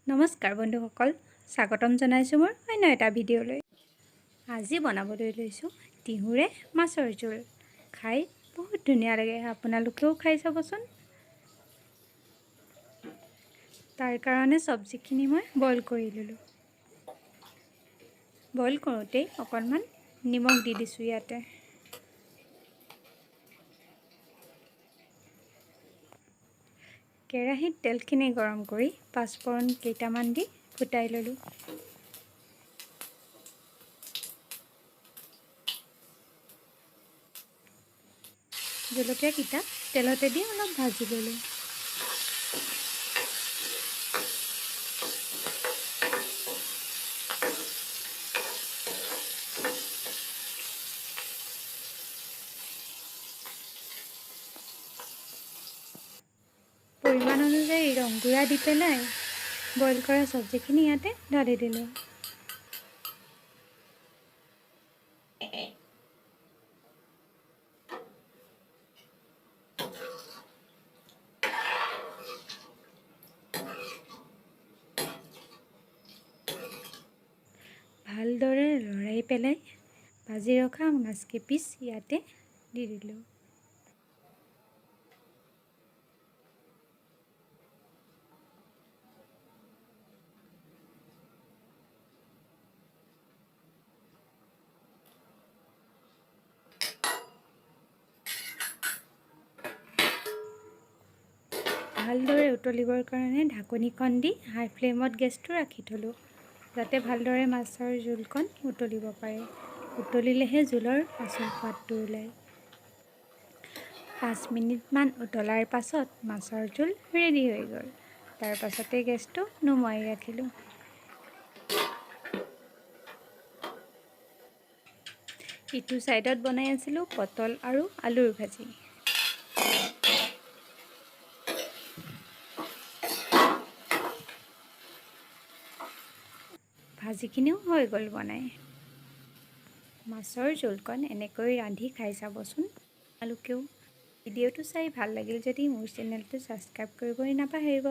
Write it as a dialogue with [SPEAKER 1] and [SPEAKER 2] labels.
[SPEAKER 1] নমস্কাৰ বন্ধুসকল, স্বাগতম জনাইছোঁ মোৰ অন্য এটা ভিডিঅ'লৈ। আজি বনাবলৈ লৈছোঁ তিহুৰে মাছৰ জোল। খাই বহুত ধুনীয়া লাগে, আপোনালোকেও খাই চাবচোন। তাৰ কাৰণে চব্জিখিনি মই বইল কৰি ল'লোঁ। বইল কৰোঁতেই অকণমান নিমখ দি দিছোঁ ইয়াতে। কেৰাহীত তেলখিনি গৰম কৰি পাঁচফোৰণ কেইটামান দি ফুটাই ল'লোঁ। জলকীয়াকেইটা তেলতে দি অলপ ভাজি ল'লোঁ। পৰিমাণ অনুযায়ী ৰং গুড়া দি পেলাই বইল কৰা চব্জিখিনি ইয়াতে ঢালি দিলোঁ। ভালদৰে লৰাই পেলাই ভাজি ৰখা মাছ কেইপিচ ইয়াতে দি দিলোঁ। ভালদৰে উতলিবৰ কাৰণে ঢাকনিখন দি হাই ফ্লেমত গেছটো ৰাখি থলোঁ, যাতে ভালদৰে মাছৰ জোলকণ উতলিব পাৰে। উতলিলেহে জোলৰ আচল সোৱাদটো ওলায়। 5 মিনিটমান উতলাৰ পাছত মাছৰ জোল ৰেডি হৈ গ'ল। তাৰ পাছতে গেছটো নুমুৱাই ৰাখিলোঁ। ইটো ছাইডত বনাই আছিলোঁ পটল আৰু আলুৰ ভাজি। ভাজিখিনিও হৈ গ'ল বনাই। মাছৰ জোলকণ এনেকৈ ৰান্ধি খাই চাবচোন আপোনালোকেও। ভিডিঅ'টো চাই ভাল লাগিল যদি মোৰ চেনেলটো ছাবস্ক্ৰাইব কৰিবলৈ নাপাহৰিব।